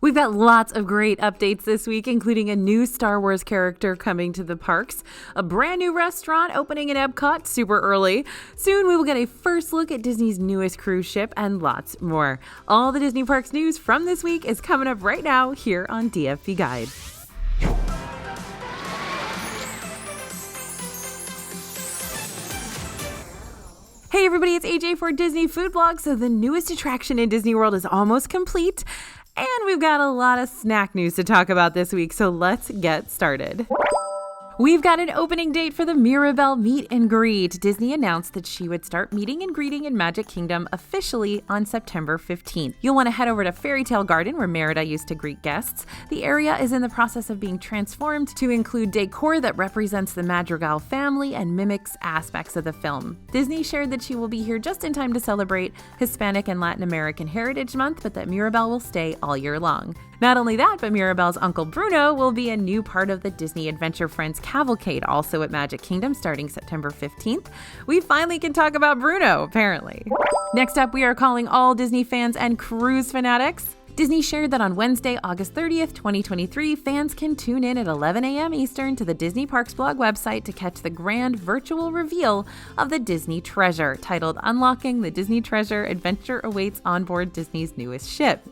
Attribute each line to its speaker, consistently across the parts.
Speaker 1: We've got lots of great updates this week, including a new Star Wars character coming to the parks, a brand new restaurant opening in EPCOT super early. Soon we will get a first look at Disney's newest cruise ship and lots more. All the Disney Parks news from this week is coming up right now here on DFV Guide. Hey everybody, it's AJ for Disney Food Blog. So the newest attraction in Disney World is almost complete. And we've got a lot of snack news to talk about this week, so let's get started. We've got an opening date for the Mirabel meet and greet. Disney announced that she would start meeting and greeting in Magic Kingdom officially on September 15th. You'll want to head over to Fairy Tale Garden where Merida used to greet guests. The area is in the process of being transformed to include decor that represents the Madrigal family and mimics aspects of the film. Disney shared that she will be here just in time to celebrate Hispanic and Latin American Heritage Month, but that Mirabel will stay all year long. Not only that, but Mirabel's Uncle Bruno will be a new part of the Disney Adventure Friends Cavalcade, also at Magic Kingdom starting September 15th. We finally can talk about Bruno, apparently. Next up, we are calling all Disney fans and cruise fanatics. Disney shared that on Wednesday, August 30th, 2023, fans can tune in at 11 a.m. Eastern to the Disney Parks blog website to catch the grand virtual reveal of the Disney Treasure, titled Unlocking the Disney Treasure, Adventure Awaits Onboard Disney's Newest Ship.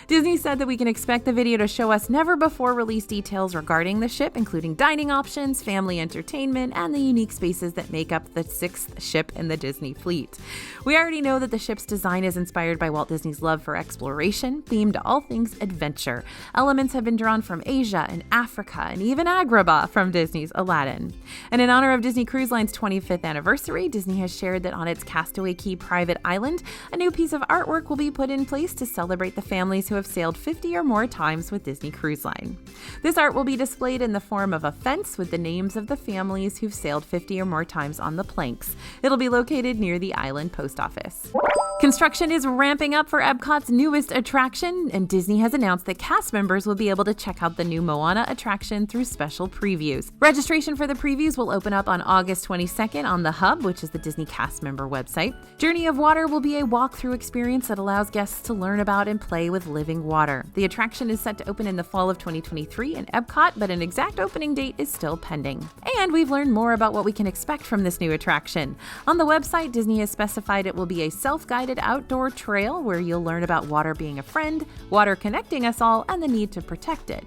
Speaker 1: Disney said that we can expect the video to show us never-before-released details regarding the ship, including dining options, family entertainment, and the unique spaces that make up the sixth ship in the Disney fleet. We already know that the ship's design is inspired by Walt Disney's love for exploration, themed to all things adventure. Elements have been drawn from Asia and Africa, and even Agrabah from Disney's Aladdin. And in honor of Disney Cruise Line's 25th anniversary, Disney has shared that on its Castaway Cay private island, a new piece of artwork will be put in place to celebrate the families who have sailed 50 or more times with Disney Cruise Line. This art will be displayed in the form of a fence with the names of the families who've sailed 50 or more times on the planks. It'll be located near the island post office. Construction is ramping up for EPCOT's newest attraction, and Disney has announced that cast members will be able to check out the new Moana attraction through special previews. Registration for the previews will open up on August 22nd on the Hub, which is the Disney cast member website. Journey of Water will be a walkthrough experience that allows guests to learn about and play with living water. The attraction is set to open in the fall of 2023 in EPCOT, but an exact opening date is still pending. And we've learned more about what we can expect from this new attraction. On the website, Disney has specified it will be a self-guided outdoor trail where you'll learn about water being a friend, water connecting us all, and the need to protect it.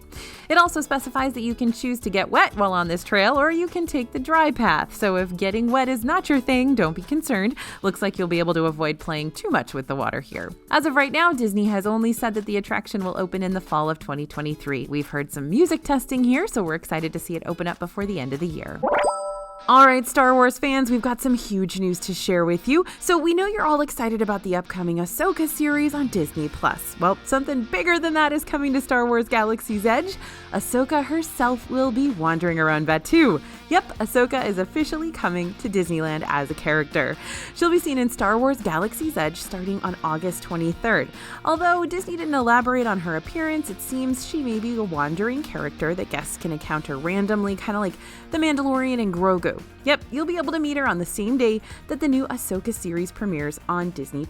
Speaker 1: It also specifies that you can choose to get wet while on this trail, or you can take the dry path. So if getting wet is not your thing, don't be concerned. Looks like you'll be able to avoid playing too much with the water here. As of right now, Disney has only said that the attraction will open in the fall of 2023. We've heard some music testing here, so we're excited to see it open up before the end of the year. All right, Star Wars fans, we've got some huge news to share with you. So we know you're all excited about the upcoming Ahsoka series on Disney+. Well, something bigger than that is coming to Star Wars Galaxy's Edge. Ahsoka herself will be wandering around Batuu. Yep, Ahsoka is officially coming to Disneyland as a character. She'll be seen in Star Wars Galaxy's Edge starting on August 23rd. Although Disney didn't elaborate on her appearance, it seems she may be a wandering character that guests can encounter randomly, kind of like the Mandalorian and Grogu. Yep, you'll be able to meet her on the same day that the new Ahsoka series premieres on Disney+.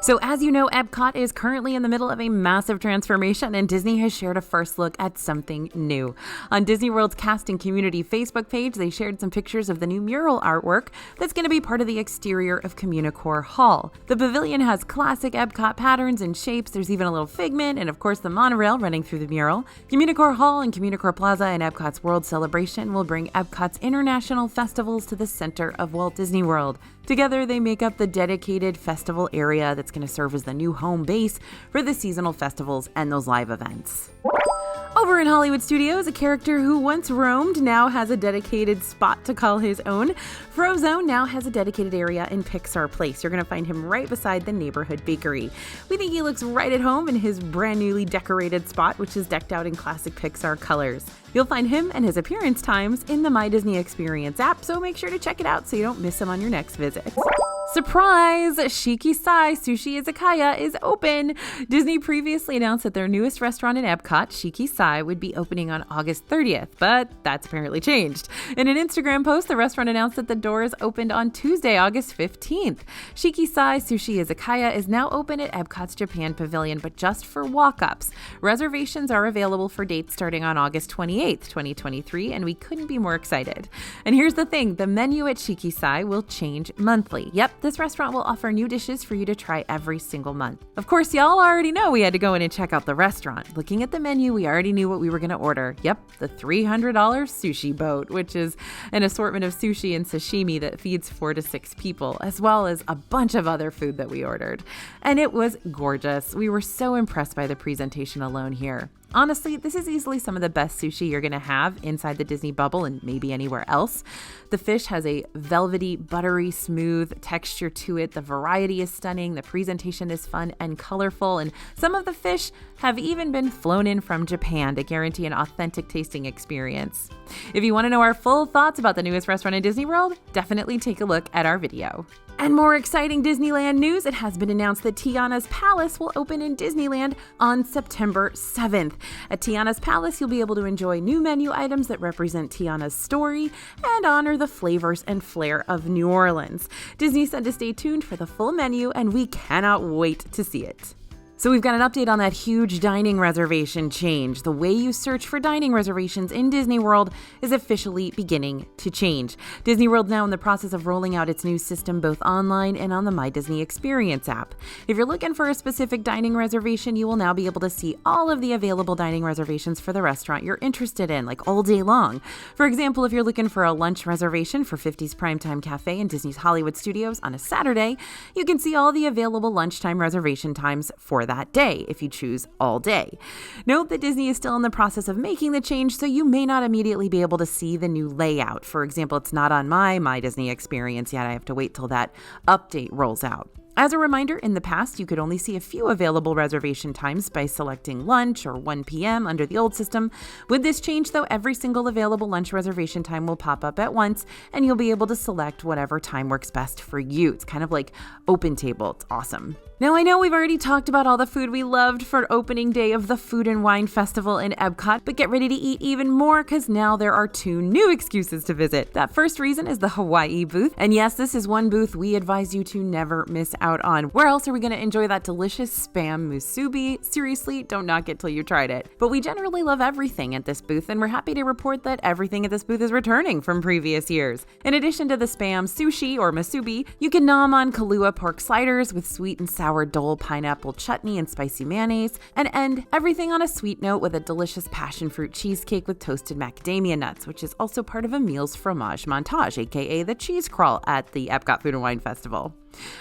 Speaker 1: So as you know, EPCOT is currently in the middle of a massive transformation, and Disney has shared a first look at something new. On Disney World's Cast and Community Facebook page, they shared some pictures of the new mural artwork that's going to be part of the exterior of Communicore Hall. The pavilion has classic EPCOT patterns and shapes. There's even a little figment and, of course, the monorail running through the mural. Communicore Hall and Communicore Plaza and EPCOT's World Celebration will bring EPCOT's international festivals to the center of Walt Disney World. Together, they make up the dedicated festival area that's going to serve as the new home base for the seasonal festivals and those live events. Over in Hollywood Studios, a character who once roamed now has a dedicated spot to call his own. Frozone now has a dedicated area in Pixar Place. You're going to find him right beside the neighborhood bakery. We think he looks right at home in his brand newly decorated spot, which is decked out in classic Pixar colors. You'll find him and his appearance times in the My Disney Experience app, so make sure to check it out so you don't miss him on your next visit. Surprise! Shiki-Sai Sushi Izakaya is open. Disney previously announced that their newest restaurant in EPCOT, Shiki-Sai, would be opening on August 30th, but that's apparently changed. In an Instagram post, the restaurant announced that the doors opened on Tuesday, August 15th. Shiki-Sai Sushi Izakaya is now open at EPCOT's Japan Pavilion, but just for walk-ups. Reservations are available for dates starting on August 28th, 2023, and we couldn't be more excited. And here's the thing, the menu at Shiki-Sai will change monthly. Yep, this restaurant will offer new dishes for you to try every single month. Of course, y'all already know we had to go in and check out the restaurant. Looking at the menu, we already knew what we were going to order. Yep, the $300 sushi boat, which is an assortment of sushi and sashimi that feeds 4 to 6 people, as well as a bunch of other food that we ordered. And it was gorgeous. We were so impressed by the presentation alone here. Honestly, this is easily some of the best sushi you're going to have inside the Disney bubble and maybe anywhere else. The fish has a velvety, buttery, smooth texture to it. The variety is stunning. The presentation is fun and colorful. And some of the fish have even been flown in from Japan to guarantee an authentic tasting experience. If you want to know our full thoughts about the newest restaurant in Disney World, definitely take a look at our video. And more exciting Disneyland news, it has been announced that Tiana's Palace will open in Disneyland on September 7th. At Tiana's Palace, you'll be able to enjoy new menu items that represent Tiana's story and honor the flavors and flair of New Orleans. Disney said to stay tuned for the full menu, and we cannot wait to see it. So we've got an update on that huge dining reservation change. The way you search for dining reservations in Disney World is officially beginning to change. Disney World's now in the process of rolling out its new system both online and on the My Disney Experience app. If you're looking for a specific dining reservation, you will now be able to see all of the available dining reservations for the restaurant you're interested in, like all day long. For example, if you're looking for a lunch reservation for 50's Primetime Cafe in Disney's Hollywood Studios on a Saturday, you can see all the available lunchtime reservation times for that day if you choose all day. Note that Disney is still in the process of making the change, so you may not immediately be able to see the new layout. For example, it's not on my Disney Experience yet. I have to wait till that update rolls out. As a reminder, in the past, you could only see a few available reservation times by selecting lunch or 1 p.m. under the old system. With this change, though, every single available lunch reservation time will pop up at once, and you'll be able to select whatever time works best for you. It's kind of like Open Table. It's awesome. Now, I know we've already talked about all the food we loved for opening day of the Food and Wine Festival in EPCOT, but get ready to eat even more because now there are 2 new excuses to visit. That first reason is the Hawaii booth. And yes, this is one booth we advise you to never miss out on. Where else are we going to enjoy that delicious spam musubi? Seriously, don't knock it till you tried it. But we generally love everything at this booth, and we're happy to report that everything at this booth is returning from previous years. In addition to the spam sushi or musubi, you can nom on Kahlua pork sliders with sweet and sour dole pineapple chutney and spicy mayonnaise, and end everything on a sweet note with a delicious passion fruit cheesecake with toasted macadamia nuts, which is also part of a meals fromage montage, aka the cheese crawl at the EPCOT Food and Wine Festival.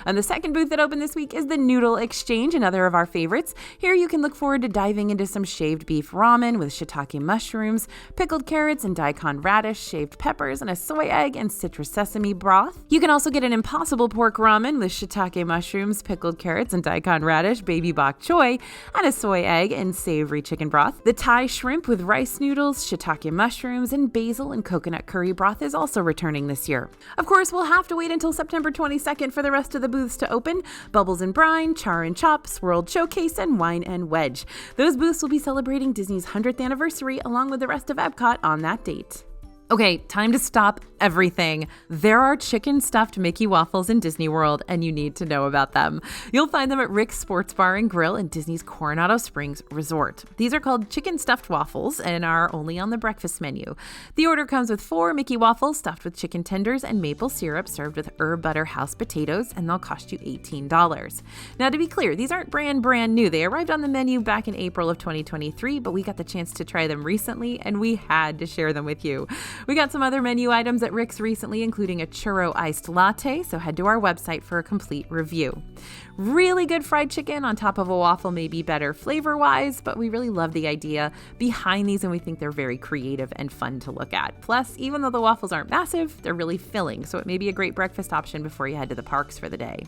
Speaker 1: And the second booth that opened this week is the Noodle Exchange, another of our favorites. Here you can look forward to diving into some shaved beef ramen with shiitake mushrooms, pickled carrots and daikon radish, shaved peppers, and a soy egg and citrus sesame broth. You can also get an impossible pork ramen with shiitake mushrooms, pickled carrots and daikon radish, baby bok choy, and a soy egg and savory chicken broth. The Thai shrimp with rice noodles, shiitake mushrooms, and basil and coconut curry broth is also returning this year. Of course, we'll have to wait until September 22nd for the rest of the booths to open: Bubbles and Brine, Char and Chops, World Showcase, and Wine and Wedge. Those booths will be celebrating Disney's 100th anniversary along with the rest of EPCOT on that date. Okay, time to stop everything. There are chicken stuffed Mickey waffles in Disney World, and you need to know about them. You'll find them at Rick's Sports Bar and Grill in Disney's Coronado Springs Resort. These are called chicken stuffed waffles and are only on the breakfast menu. The order comes with 4 Mickey waffles stuffed with chicken tenders and maple syrup served with herb butter house potatoes, and they'll cost you $18. Now, to be clear, these aren't brand new. They arrived on the menu back in April of 2023, but we got the chance to try them recently, and we had to share them with you. We got some other menu items at Rick's recently, including a churro iced latte, so head to our website for a complete review. Really good fried chicken on top of a waffle may be better flavor-wise, but we really love the idea behind these, and we think they're very creative and fun to look at. Plus, even though the waffles aren't massive, they're really filling, so it may be a great breakfast option before you head to the parks for the day.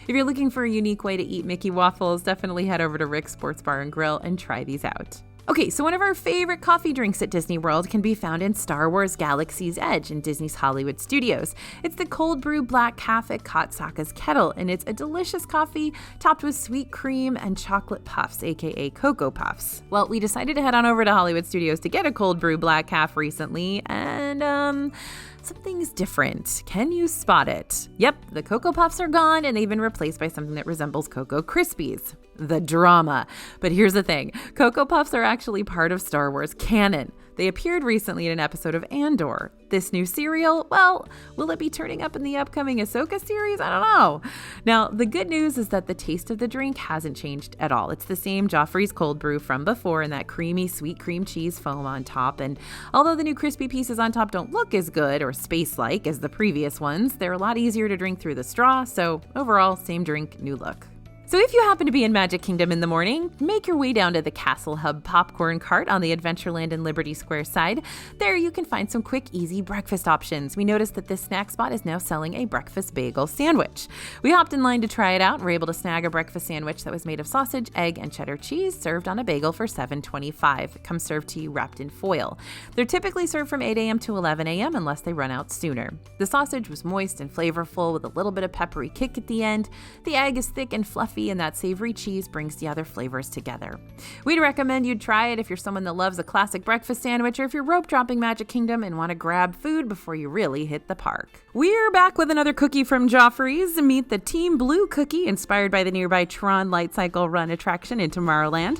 Speaker 1: If you're looking for a unique way to eat Mickey waffles, definitely head over to Rick's Sports Bar and Grill and try these out. Okay, so one of our favorite coffee drinks at Disney World can be found in Star Wars Galaxy's Edge in Disney's Hollywood Studios. It's the cold brew black calf at Saka's Kettle, and it's a delicious coffee topped with sweet cream and chocolate puffs, aka Cocoa Puffs. Well, we decided to head on over to Hollywood Studios to get a cold brew black calf recently, and something's different. Can you spot it? Yep, the Cocoa Puffs are gone and they've been replaced by something that resembles Cocoa Krispies. The drama. But here's the thing. Cocoa Puffs are actually part of Star Wars canon. They appeared recently in an episode of Andor. This new cereal, well, will it be turning up in the upcoming Ahsoka series? I don't know. Now, the good news is that the taste of the drink hasn't changed at all. It's the same Joffrey's cold brew from before and that creamy sweet cream cheese foam on top. And although the new crispy pieces on top don't look as good or space-like as the previous ones, they're a lot easier to drink through the straw. So overall, same drink, new look. So if you happen to be in Magic Kingdom in the morning, make your way down to the Castle Hub popcorn cart on the Adventureland and Liberty Square side. There you can find some quick, easy breakfast options. We noticed that this snack spot is now selling a breakfast bagel sandwich. We hopped in line to try it out and were able to snag a breakfast sandwich that was made of sausage, egg, and cheddar cheese served on a bagel for $7.25. It comes served to you wrapped in foil. They're typically served from 8 a.m. to 11 a.m. unless they run out sooner. The sausage was moist and flavorful with a little bit of peppery kick at the end. The egg is thick and fluffy, and that savory cheese brings the other flavors together. We'd recommend you'd try it if you're someone that loves a classic breakfast sandwich or if you're rope dropping Magic Kingdom and want to grab food before you really hit the park. We're back with another cookie from Joffrey's. Meet the Team Blue cookie inspired by the nearby Tron Light Cycle Run attraction in Tomorrowland.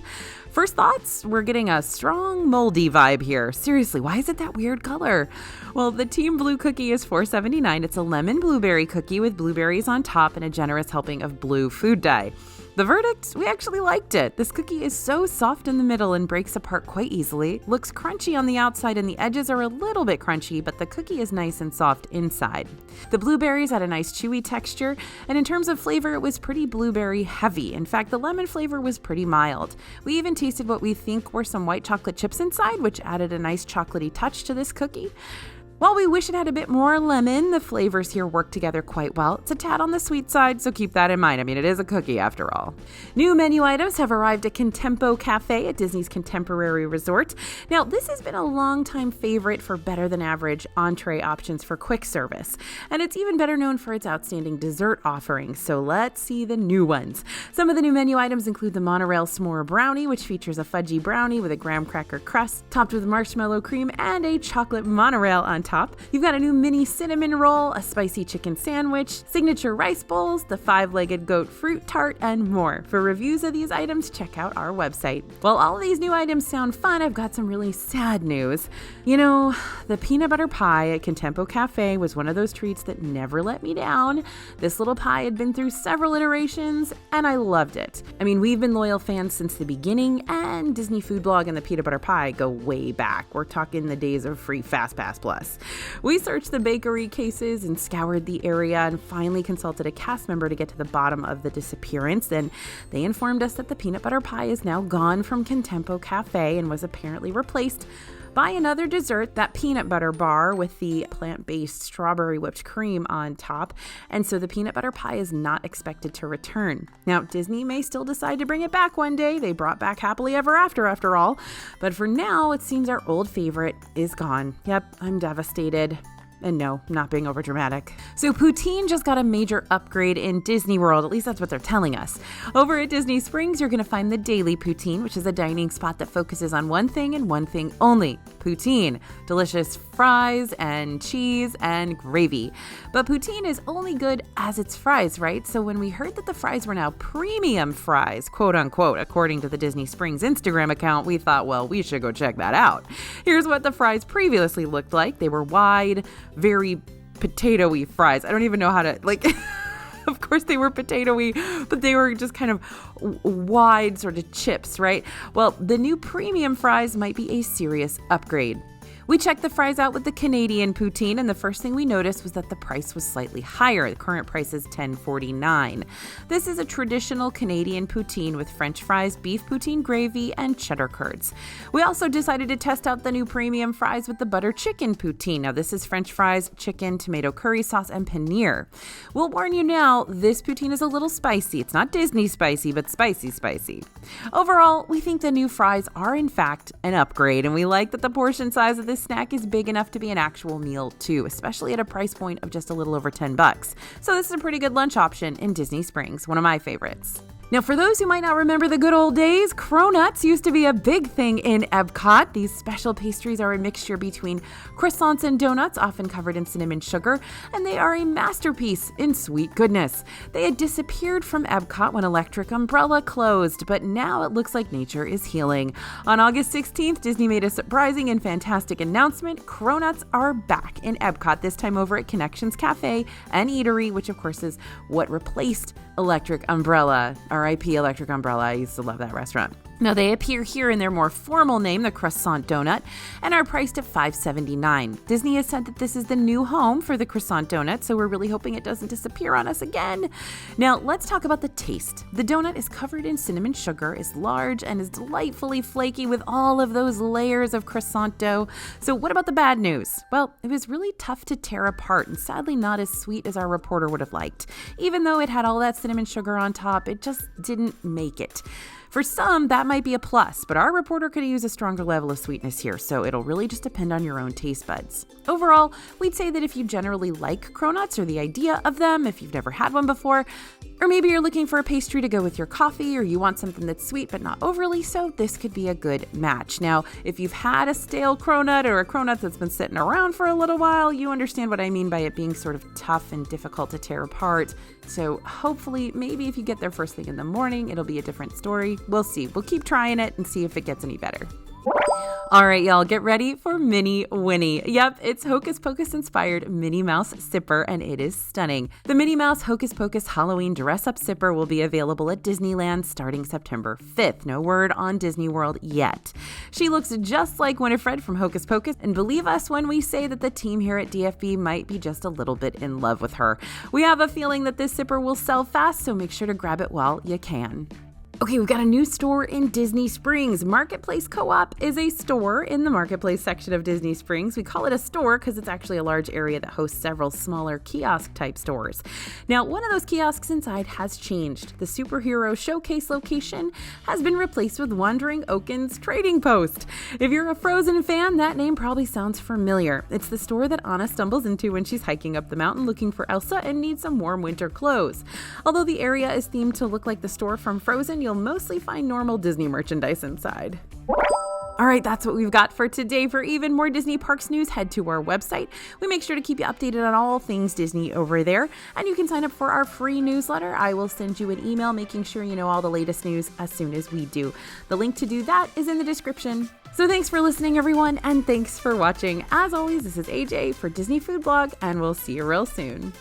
Speaker 1: First thoughts, we're getting a strong moldy vibe here. Seriously, why is it that weird color? Well, the Team Blue cookie is $4.79. It's a lemon blueberry cookie with blueberries on top and a generous helping of blue food dye. The verdict? We actually liked it. This cookie is so soft in the middle and breaks apart quite easily. Looks crunchy on the outside and the edges are a little bit crunchy, but the cookie is nice and soft inside. The blueberries had a nice chewy texture, and in terms of flavor, it was pretty blueberry heavy. In fact, the lemon flavor was pretty mild. We even tasted what we think were some white chocolate chips inside, which added a nice chocolatey touch to this cookie. While we wish it had a bit more lemon, the flavors here work together quite well. It's a tad on the sweet side, so keep that in mind. I mean, it is a cookie after all. New menu items have arrived at Contempo Cafe at Disney's Contemporary Resort. Now, this has been a longtime favorite for better than average entree options for quick service, and it's even better known for its outstanding dessert offerings. So let's see the new ones. Some of the new menu items include the Monorail S'more Brownie, which features a fudgy brownie with a graham cracker crust topped with marshmallow cream and a chocolate monorail on top. You've got a new mini cinnamon roll, a spicy chicken sandwich, signature rice bowls, the 5-legged goat fruit tart, and more. For reviews of these items, check out our website. While all of these new items sound fun, I've got some really sad news. You know, the peanut butter pie at Contempo Cafe was one of those treats that never let me down. This little pie had been through several iterations, and I loved it. I mean, we've been loyal fans since the beginning, and Disney Food Blog and the peanut butter pie go way back. We're talking the days of free FastPass Plus. We searched the bakery cases and scoured the area and finally consulted a cast member to get to the bottom of the disappearance. And they informed us that the peanut butter pie is now gone from Contempo Cafe and was apparently replaced by another dessert, that peanut butter bar with the plant-based strawberry whipped cream on top. And so the peanut butter pie is not expected to return. Now, Disney may still decide to bring it back one day. They brought back Happily Ever After all. But for now, it seems our old favorite is gone. Yep, I'm devastated. And no, not being overdramatic. So Poutine just got a major upgrade in Disney World. At least that's what they're telling us. Over at Disney Springs, you're going to find the Daily Poutine, which is a dining spot that focuses on one thing and one thing only: poutine. Delicious fries and cheese and gravy. But poutine is only good as its fries, right? So when we heard that the fries were now premium fries, quote unquote, according to the Disney Springs Instagram account, we thought, well, we should go check that out. Here's what the fries previously looked like. They were wide, very potato-y fries. I don't even know how to, of course they were potato-y, but they were just kind of wide sort of chips, right? Well, the new premium fries might be a serious upgrade. We checked the fries out with the Canadian poutine, and the first thing we noticed was that the price was slightly higher. The current price is $10.49. This is a traditional Canadian poutine with French fries, beef poutine gravy, and cheddar curds. We also decided to test out the new premium fries with the butter chicken poutine. Now, this is French fries, chicken, tomato curry sauce, and paneer. We'll warn you now, this poutine is a little spicy. It's not Disney spicy, but spicy. Overall, we think the new fries are in fact an upgrade, and we like that the portion size of this snack is big enough to be an actual meal too, especially at a price point of just a little over $10. So this is a pretty good lunch option in Disney Springs, one of my favorites. Now, for those who might not remember the good old days, cronuts used to be a big thing in EPCOT. These special pastries are a mixture between croissants and donuts, often covered in cinnamon sugar, and they are a masterpiece in sweet goodness. They had disappeared from EPCOT when Electric Umbrella closed, but now it looks like nature is healing. On August 16th, Disney made a surprising and fantastic announcement. Cronuts are back in EPCOT, this time over at Connections Cafe and Eatery, which of course is what replaced Electric Umbrella. R.I.P. Electric Umbrella. I used to love that restaurant. Now, they appear here in their more formal name, the Croissant Donut, and are priced at $5.79. Disney has said that this is the new home for the Croissant Donut, so we're really hoping it doesn't disappear on us again. Now, let's talk about the taste. The donut is covered in cinnamon sugar, is large, and is delightfully flaky with all of those layers of croissant dough. So what about the bad news? Well, it was really tough to tear apart and sadly not as sweet as our reporter would have liked. Even though it had all that cinnamon sugar on top, it just didn't make it. For some, that might be a plus, but our reporter could use a stronger level of sweetness here, so it'll really just depend on your own taste buds. Overall, we'd say that if you generally like cronuts or the idea of them, if you've never had one before, or maybe you're looking for a pastry to go with your coffee, or you want something that's sweet but not overly so, this could be a good match. Now, if you've had a stale cronut or a cronut that's been sitting around for a little while, you understand what I mean by it being sort of tough and difficult to tear apart. So hopefully, maybe if you get there first thing in the morning, it'll be a different story. We'll see. We'll keep trying it and see if it gets any better. All right, y'all, get ready for Mini Winnie. Yep, it's Hocus Pocus inspired Minnie Mouse Sipper, and it is stunning. The Minnie Mouse Hocus Pocus Halloween dress-up sipper will be available at Disneyland starting September 5th. No word on Disney World yet. She looks just like Winifred from Hocus Pocus, and believe us when we say that the team here at DFB might be just a little bit in love with her. We have a feeling that this sipper will sell fast, so make sure to grab it while you can. Okay, we've got a new store in Disney Springs. Marketplace Co-op is a store in the Marketplace section of Disney Springs. We call it a store because it's actually a large area that hosts several smaller kiosk-type stores. Now, one of those kiosks inside has changed. The Superhero Showcase location has been replaced with Wandering Oaken's Trading Post. If you're a Frozen fan, that name probably sounds familiar. It's the store that Anna stumbles into when she's hiking up the mountain looking for Elsa and needs some warm winter clothes. Although the area is themed to look like the store from Frozen, you'll mostly find normal Disney merchandise inside. All right, that's what we've got for today. For even more Disney Parks news, head to our website. We make sure to keep you updated on all things Disney over there. And you can sign up for our free newsletter. I will send you an email making sure you know all the latest news as soon as we do. The link to do that is in the description. So thanks for listening, everyone, and thanks for watching. As always, this is AJ for Disney Food Blog, and we'll see you real soon.